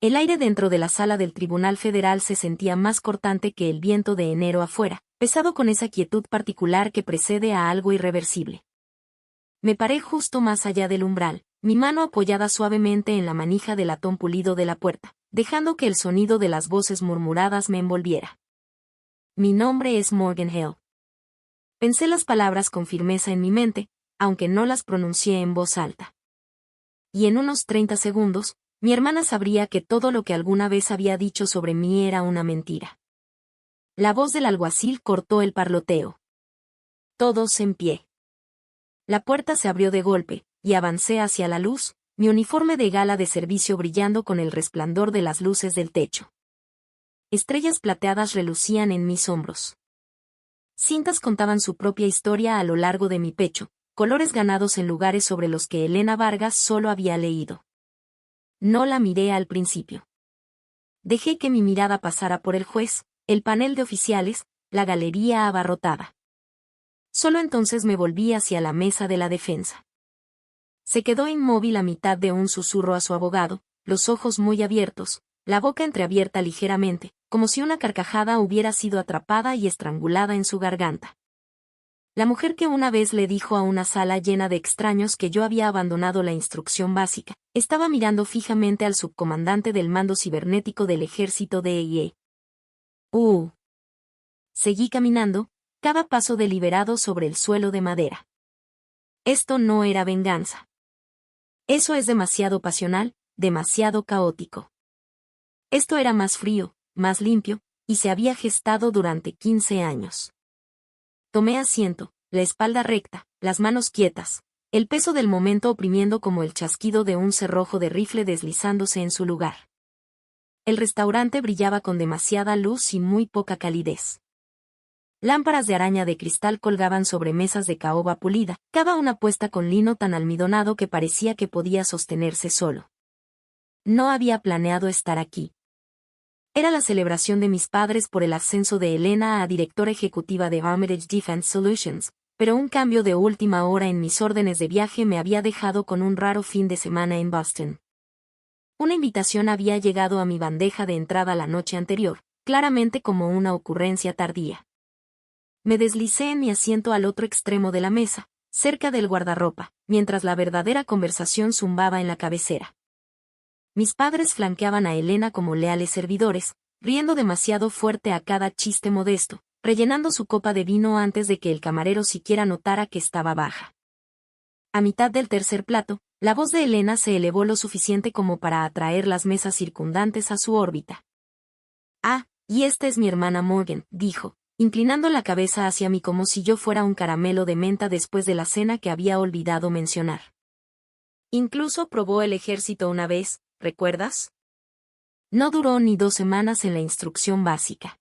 El aire dentro de la sala del Tribunal Federal se sentía más cortante que el viento de enero afuera, pesado con esa quietud particular que precede a algo irreversible. Me paré justo más allá del umbral, mi mano apoyada suavemente en la manija de latón pulido de la puerta, dejando que el sonido de las voces murmuradas me envolviera. Mi nombre es Morgan Hill. Pensé las palabras con firmeza en mi mente, aunque no las pronuncié en voz alta. Y en unos 30 segundos, mi hermana sabría que todo lo que alguna vez había dicho sobre mí era una mentira. La voz del alguacil cortó el parloteo. Todos en pie. La puerta se abrió de golpe, y avancé hacia la luz, mi uniforme de gala de servicio brillando con el resplandor de las luces del techo. Estrellas plateadas relucían en mis hombros. Cintas contaban su propia historia a lo largo de mi pecho, colores ganados en lugares sobre los que Elena Vargas solo había leído. No la miré al principio. Dejé que mi mirada pasara por el juez, el panel de oficiales, la galería abarrotada. Solo entonces me volví hacia la mesa de la defensa. Se quedó inmóvil a mitad de un susurro a su abogado, los ojos muy abiertos, la boca entreabierta ligeramente, como si una carcajada hubiera sido atrapada y estrangulada en su garganta. La mujer que una vez le dijo a una sala llena de extraños que yo había abandonado la instrucción básica, estaba mirando fijamente al subcomandante del mando cibernético del ejército de EIE. Seguí caminando, cada paso deliberado sobre el suelo de madera. Esto no era venganza. Eso es demasiado pasional, demasiado caótico. Esto era más frío, más limpio, y se había gestado durante 15 años. Tomé asiento, la espalda recta, las manos quietas, el peso del momento oprimiendo como el chasquido de un cerrojo de rifle deslizándose en su lugar. El restaurante brillaba con demasiada luz y muy poca calidez. Lámparas de araña de cristal colgaban sobre mesas de caoba pulida, cada una puesta con lino tan almidonado que parecía que podía sostenerse solo. No había planeado estar aquí. Era la celebración de mis padres por el ascenso de Elena a directora ejecutiva de Armitage Defense Solutions, pero un cambio de última hora en mis órdenes de viaje me había dejado con un raro fin de semana en Boston. Una invitación había llegado a mi bandeja de entrada la noche anterior, claramente como una ocurrencia tardía. Me deslicé en mi asiento al otro extremo de la mesa, cerca del guardarropa, mientras la verdadera conversación zumbaba en la cabecera. Mis padres flanqueaban a Elena como leales servidores, riendo demasiado fuerte a cada chiste modesto, rellenando su copa de vino antes de que el camarero siquiera notara que estaba baja. A mitad del tercer plato, la voz de Elena se elevó lo suficiente como para atraer las mesas circundantes a su órbita. Y esta es mi hermana Morgan, dijo, inclinando la cabeza hacia mí como si yo fuera un caramelo de menta después de la cena que había olvidado mencionar. Incluso probó el ejército una vez, ¿recuerdas? No duró ni 2 semanas en la instrucción básica.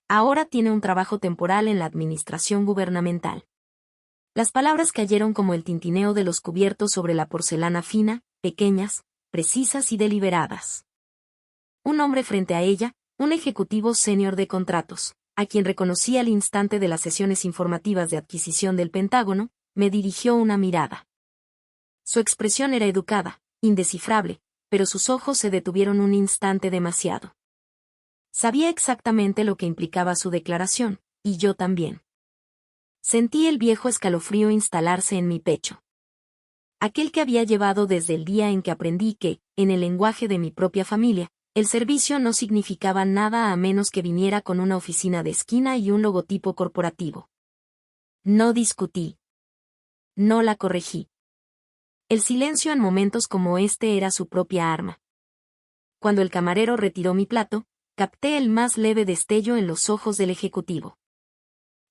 Ahora tiene un trabajo temporal en la administración gubernamental. Las palabras cayeron como el tintineo de los cubiertos sobre la porcelana fina, pequeñas, precisas y deliberadas. Un hombre frente a ella, un ejecutivo senior de contratos, a quien reconocí al instante de las sesiones informativas de adquisición del Pentágono, me dirigió una mirada. Su expresión era educada, indescifrable, pero sus ojos se detuvieron un instante demasiado. Sabía exactamente lo que implicaba su declaración, y yo también. Sentí el viejo escalofrío instalarse en mi pecho. Aquel que había llevado desde el día en que aprendí que, en el lenguaje de mi propia familia, el servicio no significaba nada a menos que viniera con una oficina de esquina y un logotipo corporativo. No discutí. No la corregí. El silencio en momentos como este era su propia arma. Cuando el camarero retiró mi plato, capté el más leve destello en los ojos del ejecutivo.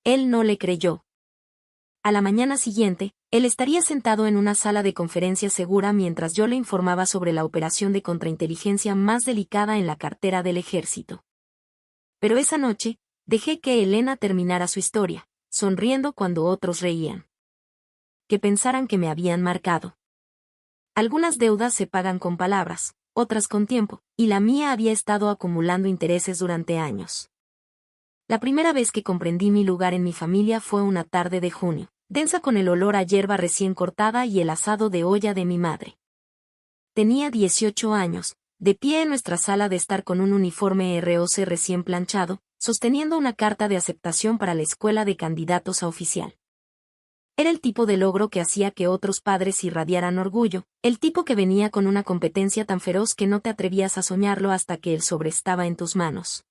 Él no le creyó. A la mañana siguiente, él estaría sentado en una sala de conferencias segura mientras yo le informaba sobre la operación de contrainteligencia más delicada en la cartera del ejército. Pero esa noche, dejé que Elena terminara su historia, sonriendo cuando otros reían. Que pensaran que me habían marcado. Algunas deudas se pagan con palabras, otras con tiempo, y la mía había estado acumulando intereses durante años. La primera vez que comprendí mi lugar en mi familia fue una tarde de junio, densa con el olor a hierba recién cortada y el asado de olla de mi madre. Tenía 18 años, de pie en nuestra sala de estar con un uniforme ROC recién planchado, sosteniendo una carta de aceptación para la escuela de candidatos a oficial. Era el tipo de logro que hacía que otros padres irradiaran orgullo, el tipo que venía con una competencia tan feroz que no te atrevías a soñarlo hasta que el sobre estaba en tus manos.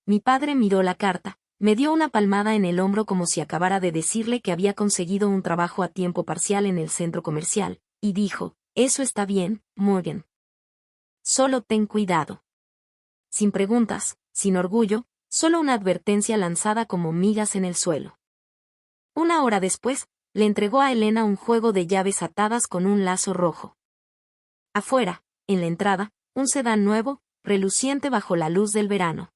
Mi padre miró la carta, me dio una palmada en el hombro como si acabara de decirle que había conseguido un trabajo a tiempo parcial en el centro comercial, y dijo, «Eso está bien, Morgan. Solo ten cuidado». Sin preguntas, sin orgullo, solo una advertencia lanzada como migas en el suelo. Una hora después, le entregó a Elena un juego de llaves atadas con un lazo rojo. Afuera, en la entrada, un sedán nuevo, reluciente bajo la luz del verano.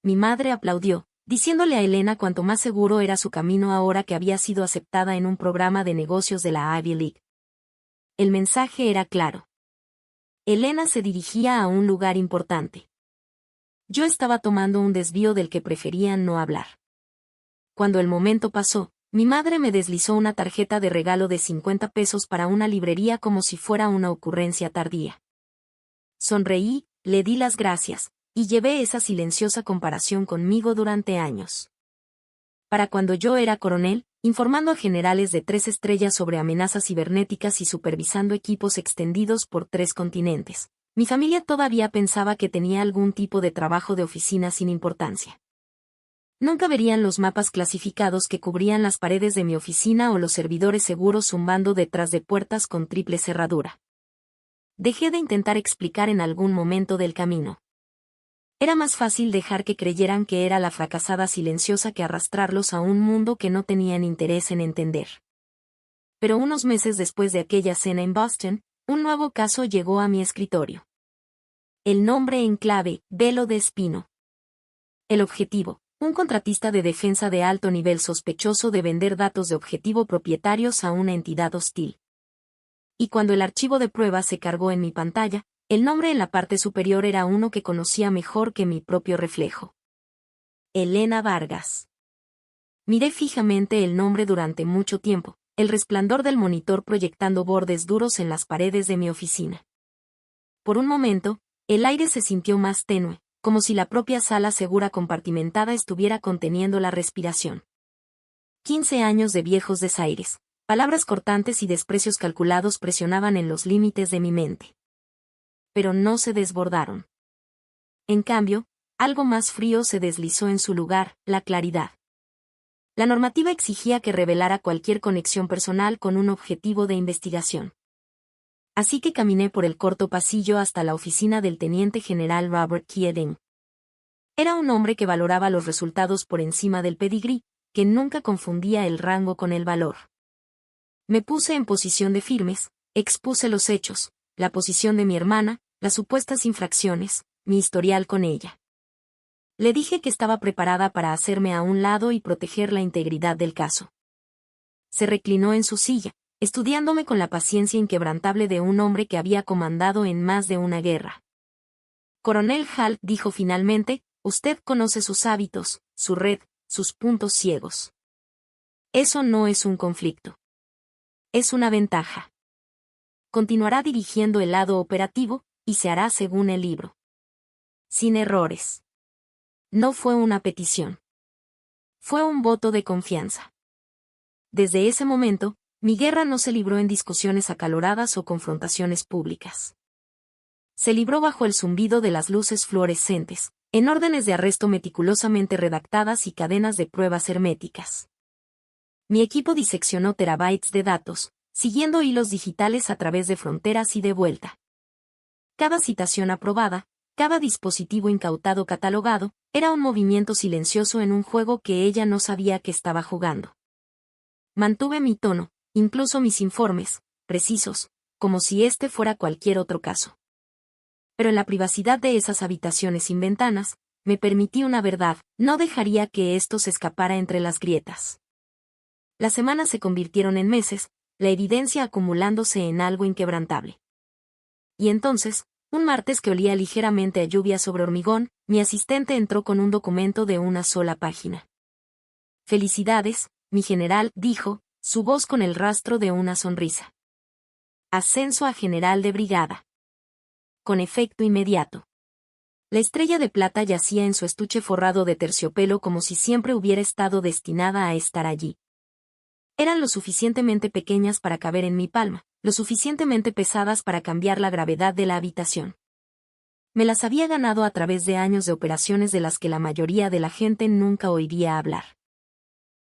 Mi madre aplaudió, diciéndole a Elena cuánto más seguro era su camino ahora que había sido aceptada en un programa de negocios de la Ivy League. El mensaje era claro. Elena se dirigía a un lugar importante. Yo estaba tomando un desvío del que preferían no hablar. Cuando el momento pasó, mi madre me deslizó una tarjeta de regalo de 50 pesos para una librería como si fuera una ocurrencia tardía. Sonreí, le di las gracias, y llevé esa silenciosa comparación conmigo durante años. Para cuando yo era coronel, informando a generales de 3 estrellas sobre amenazas cibernéticas y supervisando equipos extendidos por 3 continentes, mi familia todavía pensaba que tenía algún tipo de trabajo de oficina sin importancia. Nunca verían los mapas clasificados que cubrían las paredes de mi oficina o los servidores seguros zumbando detrás de puertas con triple cerradura. Dejé de intentar explicar en algún momento del camino. Era más fácil dejar que creyeran que era la fracasada silenciosa que arrastrarlos a un mundo que no tenían interés en entender. Pero unos meses después de aquella cena en Boston, un nuevo caso llegó a mi escritorio. El nombre en clave, Velo de Espino. El objetivo, un contratista de defensa de alto nivel sospechoso de vender datos de objetivo propietarios a una entidad hostil. Y cuando el archivo de pruebas se cargó en mi pantalla, el nombre en la parte superior era uno que conocía mejor que mi propio reflejo. Elena Vargas. Miré fijamente el nombre durante mucho tiempo, el resplandor del monitor proyectando bordes duros en las paredes de mi oficina. Por un momento, el aire se sintió más tenue, como si la propia sala segura compartimentada estuviera conteniendo la respiración. 15 años de viejos desaires, palabras cortantes y desprecios calculados presionaban en los límites de mi mente. Pero no se desbordaron. En cambio, algo más frío se deslizó en su lugar, la claridad. La normativa exigía que revelara cualquier conexión personal con un objetivo de investigación. Así que caminé por el corto pasillo hasta la oficina del teniente general Robert Keating. Era un hombre que valoraba los resultados por encima del pedigrí, que nunca confundía el rango con el valor. Me puse en posición de firmes, expuse los hechos, la posición de mi hermana, las supuestas infracciones, mi historial con ella. Le dije que estaba preparada para hacerme a un lado y proteger la integridad del caso. Se reclinó en su silla, estudiándome con la paciencia inquebrantable de un hombre que había comandado en más de una guerra. Coronel Hall, dijo finalmente, usted conoce sus hábitos, su red, sus puntos ciegos. Eso no es un conflicto. Es una ventaja. Continuará dirigiendo el lado operativo, y se hará según el libro. Sin errores. No fue una petición. Fue un voto de confianza. Desde ese momento, mi guerra no se libró en discusiones acaloradas o confrontaciones públicas. Se libró bajo el zumbido de las luces fluorescentes, en órdenes de arresto meticulosamente redactadas y cadenas de pruebas herméticas. Mi equipo diseccionó terabytes de datos, siguiendo hilos digitales a través de fronteras y de vuelta. Cada citación aprobada, cada dispositivo incautado catalogado, era un movimiento silencioso en un juego que ella no sabía que estaba jugando. Mantuve mi tono, incluso mis informes, precisos, como si este fuera cualquier otro caso. Pero en la privacidad de esas habitaciones sin ventanas, me permití una verdad, no dejaría que esto se escapara entre las grietas. Las semanas se convirtieron en meses, la evidencia acumulándose en algo inquebrantable. Y entonces, un martes que olía ligeramente a lluvia sobre hormigón, mi asistente entró con un documento de una sola página. Felicidades, mi general, dijo, su voz con el rastro de una sonrisa. Ascenso a general de brigada. con efecto inmediato. La estrella de plata yacía en su estuche forrado de terciopelo como si siempre hubiera estado destinada a estar allí. Eran lo suficientemente pequeñas para caber en mi palma, lo suficientemente pesadas para cambiar la gravedad de la habitación. Me las había ganado a través de años de operaciones de las que la mayoría de la gente nunca oiría hablar.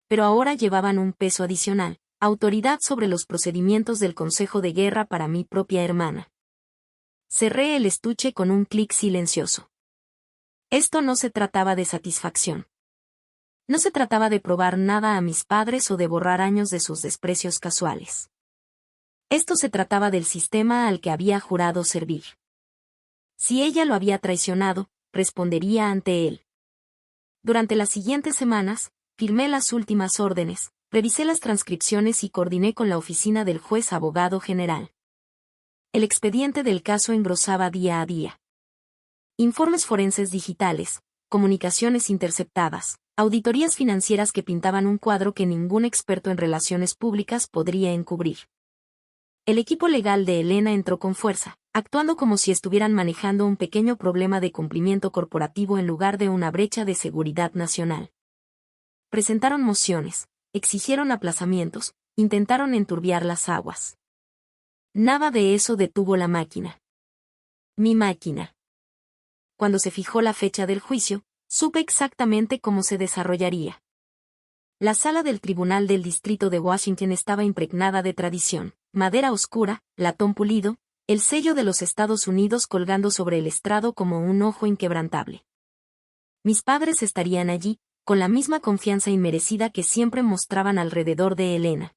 Pero ahora llevaban un peso adicional, autoridad sobre los procedimientos del Consejo de Guerra para mi propia hermana. Cerré el estuche con un clic silencioso. Esto no se trataba de satisfacción. No se trataba de probar nada a mis padres o de borrar años de sus desprecios casuales. Esto se trataba del sistema al que había jurado servir. Si ella lo había traicionado, respondería ante él. Durante las siguientes semanas, firmé las últimas órdenes, revisé las transcripciones y coordiné con la oficina del juez abogado general. El expediente del caso engrosaba día a día. Informes forenses digitales, comunicaciones interceptadas, auditorías financieras que pintaban un cuadro que ningún experto en relaciones públicas podría encubrir. El equipo legal de Elena entró con fuerza, actuando como si estuvieran manejando un pequeño problema de cumplimiento corporativo en lugar de una brecha de seguridad nacional. Presentaron mociones, exigieron aplazamientos, intentaron enturbiar las aguas. Nada de eso detuvo la máquina. Mi máquina. Cuando se fijó la fecha del juicio, supe exactamente cómo se desarrollaría. La sala del Tribunal del Distrito de Washington estaba impregnada de tradición, madera oscura, latón pulido, el sello de los Estados Unidos colgando sobre el estrado como un ojo inquebrantable. Mis padres estarían allí, con la misma confianza inmerecida que siempre mostraban alrededor de Elena.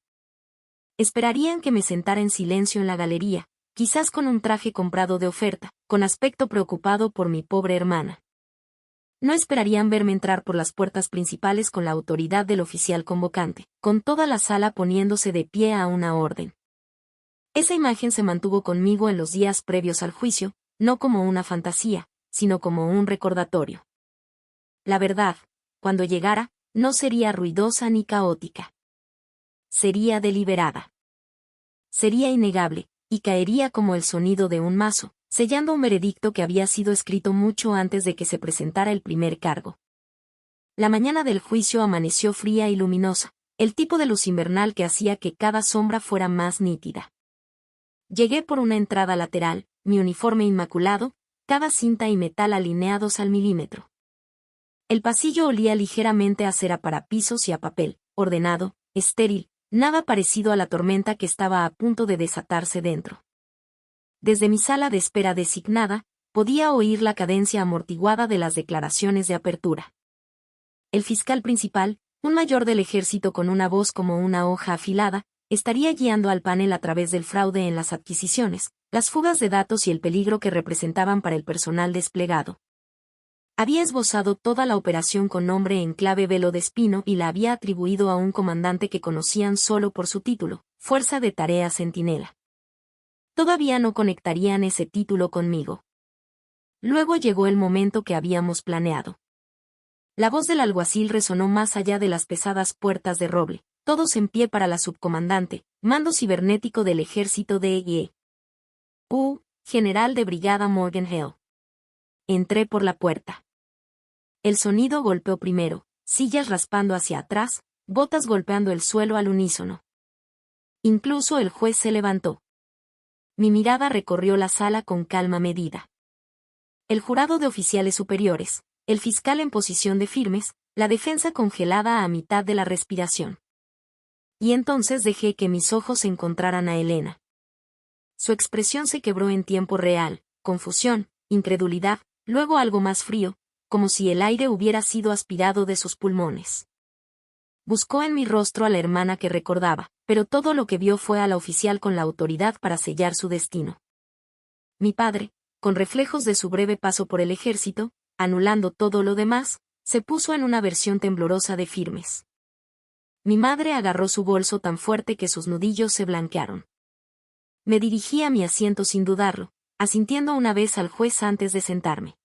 Esperarían que me sentara en silencio en la galería, quizás con un traje comprado de oferta, con aspecto preocupado por mi pobre hermana. No esperarían verme entrar por las puertas principales con la autoridad del oficial convocante, con toda la sala poniéndose de pie a una orden. Esa imagen se mantuvo conmigo en los días previos al juicio, no como una fantasía, sino como un recordatorio. La verdad, cuando llegara, no sería ruidosa ni caótica. Sería deliberada. Sería innegable, y caería como el sonido de un mazo, sellando un veredicto que había sido escrito mucho antes de que se presentara el primer cargo. La mañana del juicio amaneció fría y luminosa, el tipo de luz invernal que hacía que cada sombra fuera más nítida. Llegué por una entrada lateral, mi uniforme inmaculado, cada cinta y metal alineados al milímetro. El pasillo olía ligeramente a cera para pisos y a papel, ordenado, estéril, nada parecido a la tormenta que estaba a punto de desatarse dentro. Desde mi sala de espera designada, podía oír la cadencia amortiguada de las declaraciones de apertura. El fiscal principal, un mayor del ejército con una voz como una hoja afilada, estaría guiando al panel a través del fraude en las adquisiciones, las fugas de datos y el peligro que representaban para el personal desplegado. Había esbozado toda la operación con nombre en clave velo de espino y la había atribuido a un comandante que conocían solo por su título, Fuerza de Tarea Centinela. Todavía no conectarían ese título conmigo. Luego llegó el momento que habíamos planeado. La voz del alguacil resonó más allá de las pesadas puertas de roble, todos en pie para la subcomandante, mando cibernético del ejército de E.U., general de brigada Morgan Hill. Entré por la puerta. El sonido golpeó primero, sillas raspando hacia atrás, botas golpeando el suelo al unísono. Incluso el juez se levantó. Mi mirada recorrió la sala con calma medida. El jurado de oficiales superiores, el fiscal en posición de firmes, la defensa congelada a mitad de la respiración. Y entonces dejé que mis ojos encontraran a Elena. Su expresión se quebró en tiempo real, confusión, incredulidad, luego algo más frío, como si el aire hubiera sido aspirado de sus pulmones. Buscó en mi rostro a la hermana que recordaba, pero todo lo que vio fue a la oficial con la autoridad para sellar su destino. Mi padre, con reflejos de su breve paso por el ejército, anulando todo lo demás, se puso en una versión temblorosa de firmes. Mi madre agarró su bolso tan fuerte que sus nudillos se blanquearon. Me dirigí a mi asiento sin dudarlo, asintiendo una vez al juez antes de sentarme.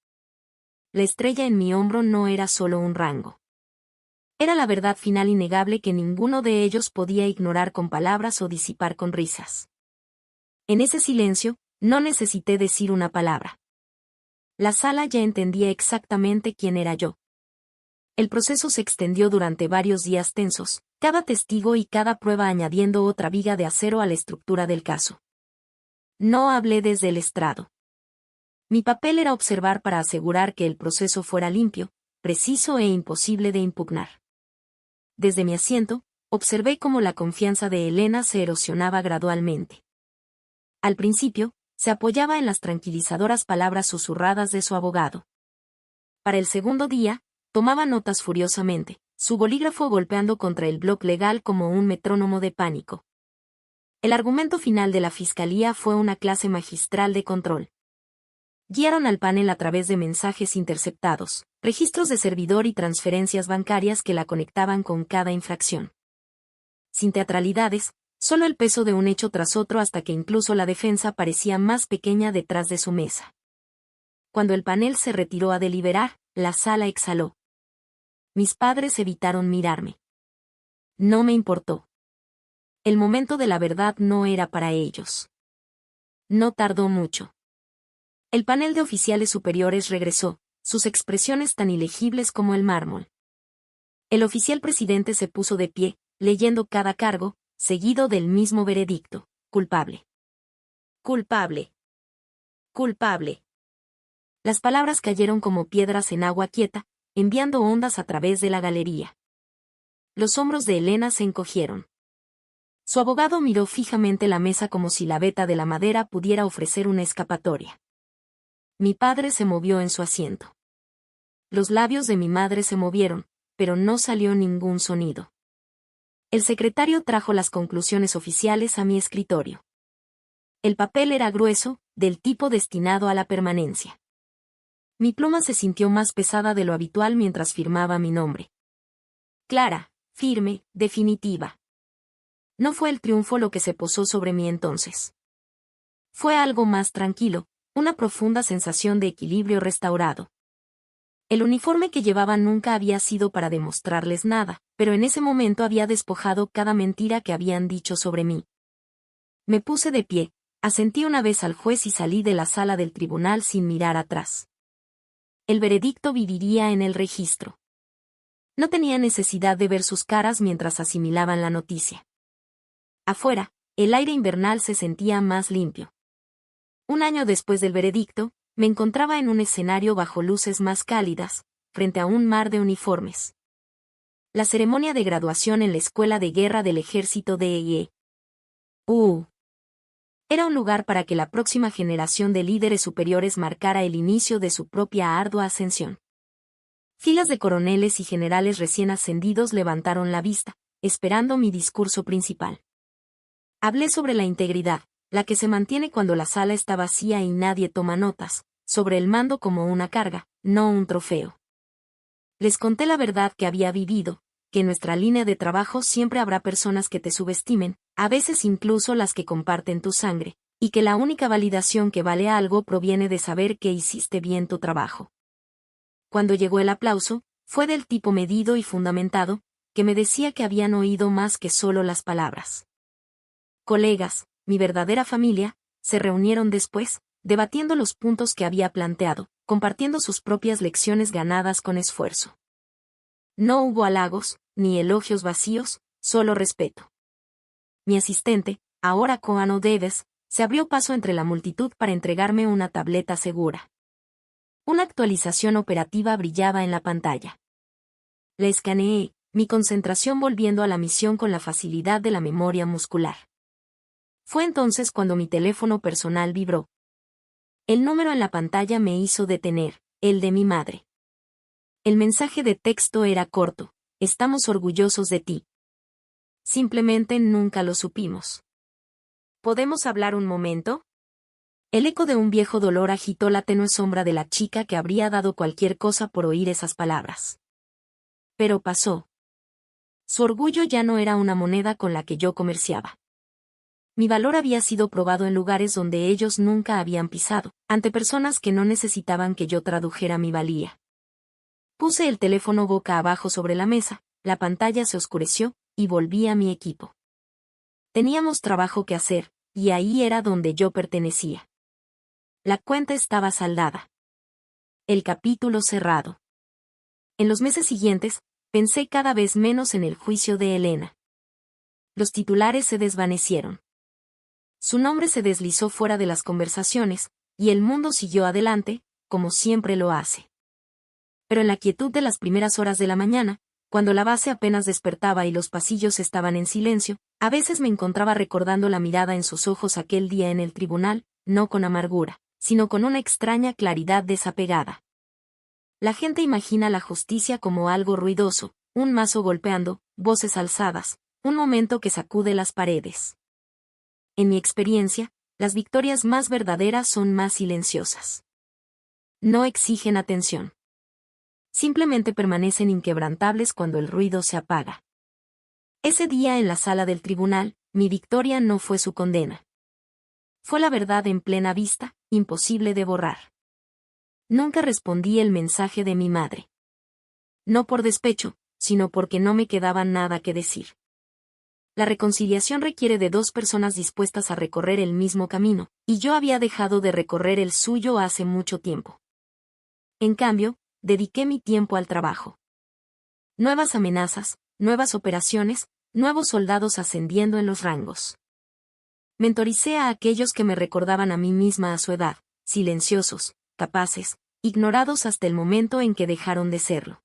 La estrella en mi hombro no era solo un rango. Era la verdad final innegable que ninguno de ellos podía ignorar con palabras o disipar con risas. En ese silencio, No necesité decir una palabra. La sala ya entendía exactamente quién era yo. El proceso se extendió durante varios días tensos, cada testigo y cada prueba añadiendo otra viga de acero a la estructura del caso. No hablé desde el estrado. Mi papel era observar para asegurar que el proceso fuera limpio, preciso e imposible de impugnar. Desde mi asiento, observé cómo la confianza de Elena se erosionaba gradualmente. Al principio, se apoyaba en las tranquilizadoras palabras susurradas de su abogado. Para el segundo día, tomaba notas furiosamente, su bolígrafo golpeando contra el bloc legal como un metrónomo de pánico. El argumento final de la fiscalía fue una clase magistral de control. Guiaron al panel a través de mensajes interceptados, registros de servidor y transferencias bancarias que la conectaban con cada infracción. Sin teatralidades, solo el peso de un hecho tras otro hasta que incluso la defensa parecía más pequeña detrás de su mesa. Cuando el panel se retiró a deliberar, la sala exhaló. Mis padres evitaron mirarme. No me importó. El momento de la verdad no era para ellos. No tardó mucho. El panel de oficiales superiores regresó, sus expresiones tan ilegibles como el mármol. El oficial presidente se puso de pie, leyendo cada cargo, seguido del mismo veredicto: culpable. Culpable. Culpable. Las palabras cayeron como piedras en agua quieta, enviando ondas a través de la galería. Los hombros de Elena se encogieron. Su abogado miró fijamente la mesa como si la veta de la madera pudiera ofrecer una escapatoria. Mi padre se movió en su asiento. Los labios de mi madre se movieron, pero no salió ningún sonido. El secretario trajo las conclusiones oficiales a mi escritorio. El papel era grueso, del tipo destinado a la permanencia. Mi pluma se sintió más pesada de lo habitual mientras firmaba mi nombre. Clara, firme, definitiva. No fue el triunfo lo que se posó sobre mí entonces. Fue algo más tranquilo, una profunda sensación de equilibrio restaurado. El uniforme que llevaba nunca había sido para demostrarles nada, pero en ese momento había despojado cada mentira que habían dicho sobre mí. Me puse de pie, asentí una vez al juez y salí de la sala del tribunal sin mirar atrás. El veredicto viviría en el registro. No tenía necesidad de ver sus caras mientras asimilaban la noticia. Afuera, el aire invernal se sentía más limpio. Un año después del veredicto, me encontraba en un escenario bajo luces más cálidas, frente a un mar de uniformes. La ceremonia de graduación en la Escuela de Guerra del Ejército de E.U. Era un lugar para que la próxima generación de líderes superiores marcara el inicio de su propia ardua ascensión. Filas de coroneles y generales recién ascendidos levantaron la vista, esperando mi discurso principal. Hablé sobre la integridad, la que se mantiene cuando la sala está vacía y nadie toma notas, sobre el mando como una carga, no un trofeo. Les conté la verdad que había vivido, que en nuestra línea de trabajo siempre habrá personas que te subestimen, a veces incluso las que comparten tu sangre, y que la única validación que vale algo proviene de saber que hiciste bien tu trabajo. Cuando llegó el aplauso, fue del tipo medido y fundamentado, que me decía que habían oído más que solo las palabras. Colegas, mi verdadera familia, se reunieron después, debatiendo los puntos que había planteado, compartiendo sus propias lecciones ganadas con esfuerzo. No hubo halagos, ni elogios vacíos, solo respeto. Mi asistente, ahora Coano Davis, se abrió paso entre la multitud para entregarme una tableta segura. Una actualización operativa brillaba en la pantalla. La escaneé, mi concentración volviendo a la misión con la facilidad de la memoria muscular. Fue entonces cuando mi teléfono personal vibró. El número en la pantalla me hizo detener, el de mi madre. El mensaje de texto era corto: estamos orgullosos de ti. Simplemente nunca lo supimos. ¿Podemos hablar un momento? El eco de un viejo dolor agitó la tenue sombra de la chica que habría dado cualquier cosa por oír esas palabras. Pero pasó. Su orgullo ya no era una moneda con la que yo comerciaba. Mi valor había sido probado en lugares donde ellos nunca habían pisado, ante personas que no necesitaban que yo tradujera mi valía. Puse el teléfono boca abajo sobre la mesa, la pantalla se oscureció, y volví a mi equipo. Teníamos trabajo que hacer, y ahí era donde yo pertenecía. La cuenta estaba saldada. El capítulo cerrado. En los meses siguientes, pensé cada vez menos en el juicio de Elena. Los titulares se desvanecieron. Su nombre se deslizó fuera de las conversaciones, y el mundo siguió adelante, como siempre lo hace. Pero en la quietud de las primeras horas de la mañana, cuando la base apenas despertaba y los pasillos estaban en silencio, a veces me encontraba recordando la mirada en sus ojos aquel día en el tribunal, no con amargura, sino con una extraña claridad desapegada. La gente imagina la justicia como algo ruidoso, un mazo golpeando, voces alzadas, un momento que sacude las paredes. En mi experiencia, las victorias más verdaderas son más silenciosas. No exigen atención. Simplemente permanecen inquebrantables cuando el ruido se apaga. Ese día en la sala del tribunal, mi victoria no fue su condena. Fue la verdad en plena vista, imposible de borrar. Nunca respondí el mensaje de mi madre. No por despecho, sino porque no me quedaba nada que decir. La reconciliación requiere de dos personas dispuestas a recorrer el mismo camino, y yo había dejado de recorrer el suyo hace mucho tiempo. En cambio, dediqué mi tiempo al trabajo. Nuevas amenazas, nuevas operaciones, nuevos soldados ascendiendo en los rangos. Mentoricé a aquellos que me recordaban a mí misma a su edad, silenciosos, capaces, ignorados hasta el momento en que dejaron de serlo.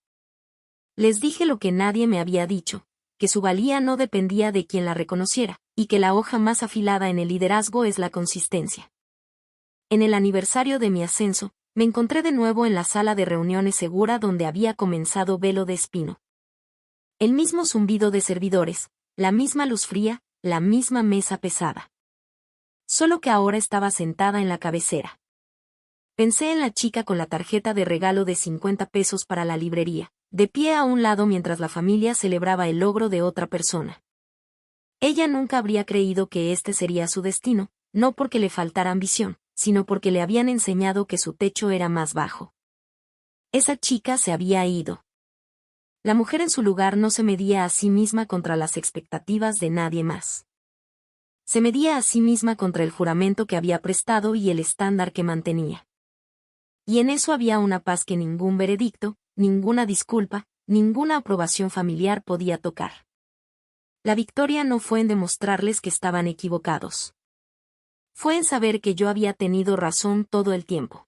Les dije lo que nadie me había dicho, que su valía no dependía de quien la reconociera, y que la hoja más afilada en el liderazgo es la consistencia. En el aniversario de mi ascenso, me encontré de nuevo en la sala de reuniones segura donde había comenzado Velo de Espino. El mismo zumbido de servidores, la misma luz fría, la misma mesa pesada. Solo que ahora estaba sentada en la cabecera. Pensé en la chica con la tarjeta de regalo de 50 pesos para la librería, de pie a un lado mientras la familia celebraba el logro de otra persona. Ella nunca habría creído que este sería su destino, no porque le faltara ambición, sino porque le habían enseñado que su techo era más bajo. Esa chica se había ido. La mujer en su lugar no se medía a sí misma contra las expectativas de nadie más. Se medía a sí misma contra el juramento que había prestado y el estándar que mantenía. Y en eso había una paz que ningún veredicto, ninguna disculpa, ninguna aprobación familiar podía tocar. La victoria no fue en demostrarles que estaban equivocados. Fue en saber que yo había tenido razón todo el tiempo.